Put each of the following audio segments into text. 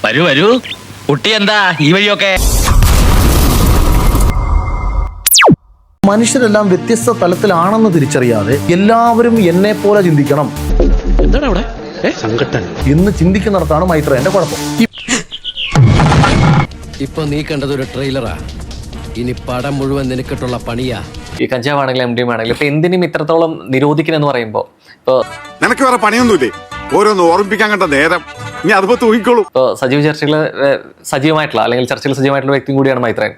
വരൂ വരൂ, കുട്ടി എന്താ ഈ വഴിയൊക്കെ? മനുഷ്യരെല്ലാം വ്യത്യസ്ത തലത്തിലാണെന്ന് തിരിച്ചറിയാതെ എല്ലാവരും എന്നെ പോലെ ചിന്തിക്കണം എന്താണ് അവിടെ സങ്കട്ടൻ എന്ന് ചിന്തിക്കുന്നിടത്താണ് മൈത്രേന്റെ കുഴപ്പം. ഇപ്പൊ നീ കണ്ടത് ഒരു ട്രെയിലറാ, ഇനി പടം മുഴുവൻ നിനക്കിട്ടുള്ള പണിയാ. ഈ കഞ്ചാവാണെങ്കിലും എം ഡി എം ആണെങ്കിലും ഇപ്പൊ എന്തിനും ഇത്രത്തോളം നിരോധിക്കണമെന്ന് പറയുമ്പോ ഇപ്പൊ നിനക്ക് വേറെ പണിയൊന്നുമില്ലേ? ഓരോന്ന് ഓർമ്മിപ്പിക്കാൻ കണ്ട നേരം നീ അതുപോ തൂങ്ങിക്കോളൂ. ഇപ്പൊ സജീവ ചർച്ചകള് സജീവമായിട്ടുള്ള അല്ലെങ്കിൽ ചർച്ചയിൽ സജീവമായിട്ടുള്ള വ്യക്തിയും കൂടിയാണ് മൈത്രേൻ.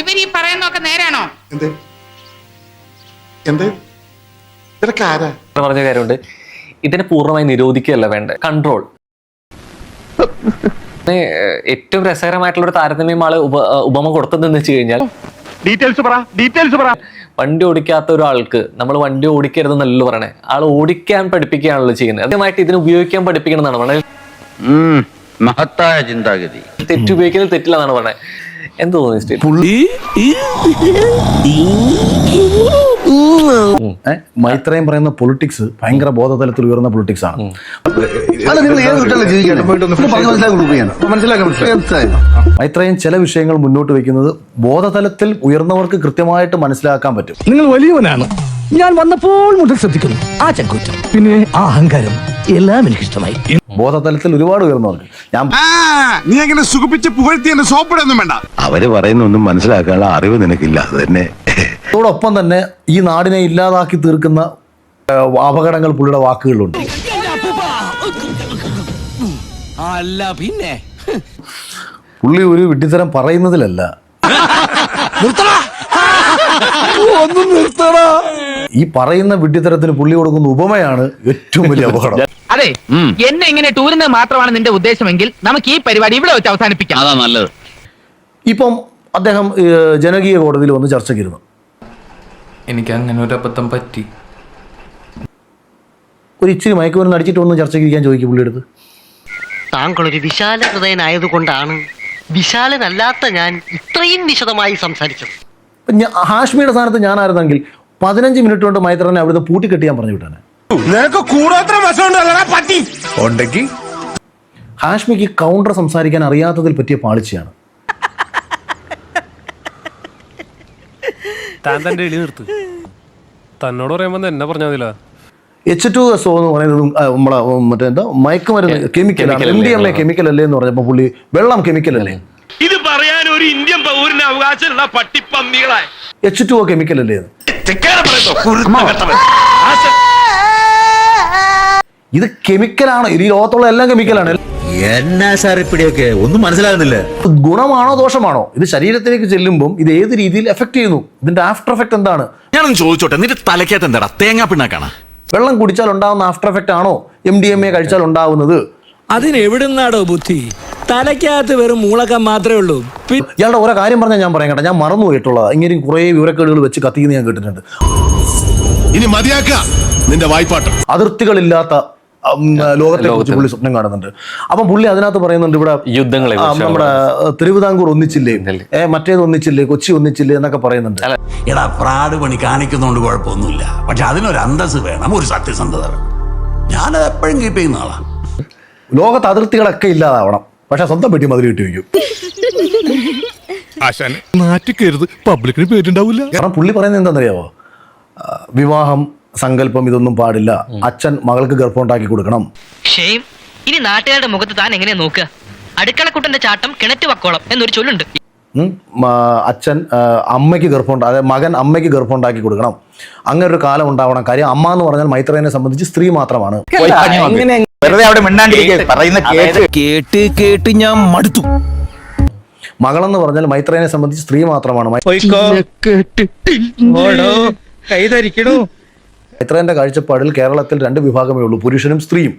ഇവർ ഈ പറയുന്നൊക്കെ നേരാണോ? പറഞ്ഞ കാര്യമുണ്ട്, ഇതിനെ പൂർണ്ണമായി നിരോധിക്കുകയല്ല വേണ്ടത്, കൺട്രോൾ. ഏറ്റവും രസകരമായിട്ടുള്ള ഒരു താരതമ്യം ആള് ഉപമ കൊടുത്തതെന്ന് വെച്ച് കഴിഞ്ഞാൽ വണ്ടി ഓടിക്കാത്ത ഒരാൾക്ക് നമ്മൾ വണ്ടി ഓടിക്കരുതെന്നല്ലോ പറയണേ, ആൾ ഓടിക്കാൻ പഠിപ്പിക്കുകയാണല്ലോ ചെയ്യുന്നത്. ആദ്യമായിട്ട് ഇതിന് ഉപയോഗിക്കാൻ പഠിപ്പിക്കണം എന്നാണ് പറഞ്ഞത്. മഹത്തായ ചിന്താഗതി. തെറ്റുപയോഗിക്കുന്നത് തെറ്റില്ല എന്നാണ് പറഞ്ഞത്. എന്ത് തോന്നി മൈത്രേയൻ പറയുന്ന പൊളിറ്റിക്സ് ഭയങ്കര ബോധതലത്തിൽ ഉയർന്ന പൊളിറ്റിക്സ് ആണ്. മൈത്രേയൻ ചില വിഷയങ്ങൾ മുന്നോട്ട് വെക്കുന്നത് ബോധതലത്തിൽ ഉയർന്നവർക്ക് കൃത്യമായിട്ട് മനസ്സിലാക്കാൻ പറ്റും. നിങ്ങൾ വലിയവനാണ്, ഞാൻ വന്നപ്പോൾ മുതൽ ശ്രദ്ധിക്കുന്നു. ആ ചങ്കൂറ്റം, പിന്നെ ആ അഹങ്കാരം എല്ലാം എനിക്ക് ഇഷ്ടമായി. ബോധതലത്തിൽ ഒരുപാട് ഉയർന്നവർക്ക് നീ അങ്ങനെ സുഖിപ്പിച്ച് പുകഴ്ത്തി എന്നെ സോപ്പിടൊന്നും വേണ്ട. അവര് പറയുന്നൊന്നും മനസ്സിലാക്കാനുള്ള അറിവ് നിനക്കില്ല, അത് തന്നെ. അതോടൊപ്പം തന്നെ ഈ നാടിനെ ഇല്ലാതാക്കി തീർക്കുന്ന അപകടങ്ങൾ പുള്ളിയുടെ വാക്കുകളിലുണ്ട്. അല്ല പിന്നെ പുള്ളി ഒരു വിഡ്ഢിത്തരം പറയുന്നതിലല്ല, ഈ പറയുന്ന വിഡ്ഢിത്തരത്തിന് പുള്ളി കൊടുക്കുന്ന ഉപമയാണ് ഏറ്റവും വലിയ അപകടം. അതെ, എന്നെ ഇങ്ങനെ ടൂറിന് മാത്രമാണ് നിന്റെ ഉദ്ദേശമെങ്കിൽ നമുക്ക് ഈ പരിപാടി ഇവിടെ വെച്ച് അവസാനിപ്പിക്കാം. അതാ നല്ലത്. ഇപ്പം അദ്ദേഹം ജനകീയ കോടതിയിൽ വന്ന് ചർച്ചയ്ക്കിരുന്നു. എനിക്ക് അങ്ങനെ ഒരു അബദ്ധം പറ്റി. ഒരു ഇച്ചിരി മയക്കുമരുന്ന് അടിച്ചിട്ട് വന്ന് ചർച്ചയ്ക്ക് ഇരിക്കാൻ ചോദിക്കും പുള്ളിയെടുത്ത്. താങ്കളൊരു വിശാല ഹൃദയനായതുകൊണ്ടാണ് വിശാലനല്ലാത്ത ഞാൻ ഇത്രയും വിശദമായി സംസാരിച്ചത്. ഹാഷ്മിയുടെ സ്ഥാനത്ത് ഞാനായിരുന്നെങ്കിൽ 15 മിനിറ്റ് കൊണ്ട് മൈത്രനെ അവിടുന്ന് പൂട്ടിക്കെട്ടി ഞാൻ പറഞ്ഞു വിട്ടാനെ. ഹാഷ്മിക്ക് കൗണ്ടർ സംസാരിക്കാൻ അറിയാത്തതിൽ പറ്റിയ പാളിച്ചയാണ്. തന്നോട് പറയുമ്പോ എന്നെ പറഞ്ഞാ H2SO എന്ന് പറയുന്നതും നമ്മളെ മറ്റേന്താ മയക്കുമരുന്ന് കെമിക്കലാണ്. MDMA കെമിക്കൽ അല്ലേ എന്ന് പറഞ്ഞപ്പോ പുള്ളി വെള്ളം കെമിക്കൽ അല്ലേ, ഇത് പറയാൻ ഒരു ഇന്ത്യൻ പൗരന് അവകാശമുള്ള പട്ടിപ്പന്നികളെ. H2O കെമിക്കൽ അല്ലേ? ഇത് കെമിക്കലാണ്. ഈ ലോകത്തുള്ള എല്ലാം കെമിക്കലാണ്. എന്നാ സാർ ഇപ്പിടിയൊക്കെ ഒന്നും മനസ്സിലാകുന്നില്ല. ഗുണമാണോ ദോഷമാണോ? ഇത് ശരീരത്തിലേക്ക് ചെല്ലുമ്പോൾ ഇത് ഏത് രീതിയിൽ എഫക്ട് ചെയ്യുന്നു? ഇതിന്റെ ആഫ്റ്റർ എഫക്ട് എന്താണ്? ഞാനൊന്ന് ചോദിച്ചോട്ടെ, നിന്റെ തലക്കകത്ത് എന്താടാ തേങ്ങാ പിണ്ണാക്കാണ്? വെള്ളം കുടിച്ചാൽ ഉണ്ടാവുന്ന ആഫ്റ്റർ എഫക്ട് ആണോ MDMA കഴിച്ചാൽ ഉണ്ടാവുന്നത്? അതിനെവിടുന്നാടോ ബുദ്ധി? തലയ്ക്കകത്ത് വെറും മൂളക്കം മാത്രമേ ഉള്ളൂ. ഇയാളുടെ ഓരോ കാര്യം പറഞ്ഞാൽ ഞാൻ പറയാം കേട്ടോ, ഞാൻ മറന്നു പോയിട്ടുള്ളത്. ഇങ്ങനെ കുറെ വിവരക്കേടുകൾ വെച്ച് കത്തിക്കുന്ന ഞാൻ കേട്ടിട്ടുണ്ട്. ഇനി മതിയാക്ക നിന്റെ വായ്പാട്ട്. അതിർത്തികളില്ലാത്ത ലോകത്തെ കുറിച്ച് പുള്ളി സ്വപ്നം കാണുന്നുണ്ട്. അപ്പം പുള്ളി അതിനകത്ത് പറയുന്നുണ്ട് ഇവിടെ യുദ്ധങ്ങളെ, നമ്മുടെ തിരുവിതാംകൂർ ഒന്നിച്ചില്ലേ, മറ്റേത് ഒന്നിച്ചില്ലേ, കൊച്ചി ഒന്നിച്ചില്ലേ എന്നൊക്കെ പറയുന്നുണ്ട്. എടാ, പ്രാട് പണി കാണിക്കുന്നോണ്ട് കുഴപ്പമൊന്നുമില്ല, പക്ഷെ അതിനൊരു അന്തസ് വേണം, ഒരു സത്യസന്ധത വേണം. ഞാനത് എപ്പോഴും കീപ്പ് ചെയ്യുന്ന ആളാണ്. ലോകത്ത് അതിർത്തികളൊക്കെ ഇല്ലാതാവണം, പക്ഷെ സ്വന്തം പെട്ടി മതിൽ കിട്ടി വയ്ക്കും. പബ്ലിക്കിന് പേരുണ്ടാവില്ല. കാരണം പുള്ളി പറയുന്നത് എന്താണെന്നറിയാവോ? വിവാഹം സങ്കല്പം ഇതൊന്നും പാടില്ല, അച്ഛൻ മകൾക്ക് ഗർഭം ഉണ്ടാക്കി കൊടുക്കണം. ഇനി നാട്ടുകാരുടെ മുഖത്ത് താൻ എങ്ങനെ നോക്കുക? അടുക്കളക്കുട്ടന്റെ ചാട്ടം കിണറ്റ് വക്കോളം എന്നൊരു ചൊല്ലുണ്ട്. അച്ഛൻ അമ്മയ്ക്ക് ഗർഭം അതായത് മകൻ അമ്മയ്ക്ക് ഗർഭം ഉണ്ടാക്കി കൊടുക്കണം. അങ്ങനെ ഒരു കാലം ഉണ്ടാവണം. കാര്യം അമ്മ എന്ന് പറഞ്ഞാൽ മൈത്രേനെ സംബന്ധിച്ച് സ്ത്രീ മാത്രമാണ്. കേട്ട് കേട്ട് ഞാൻ മടുത്തു. മകളെന്ന് പറഞ്ഞാൽ മൈത്രേനെ സംബന്ധിച്ച് സ്ത്രീ മാത്രമാണ്. മൈത്രേന്റെ കാഴ്ചപ്പാടിൽ കേരളത്തിൽ 2 വിഭാഗമേ ഉള്ളൂ, പുരുഷനും സ്ത്രീയും.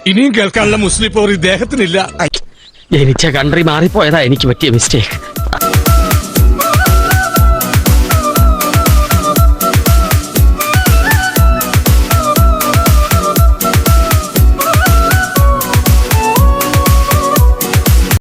ഇനിയും കേൾക്കാനുള്ള മുസ്ലിം പോർ ഇദ്ദേഹത്തിനില്ല. ജനിച്ച കൺട്രി മാറിപ്പോയതാ എനിക്ക് പറ്റിയ മിസ്റ്റേക്ക്.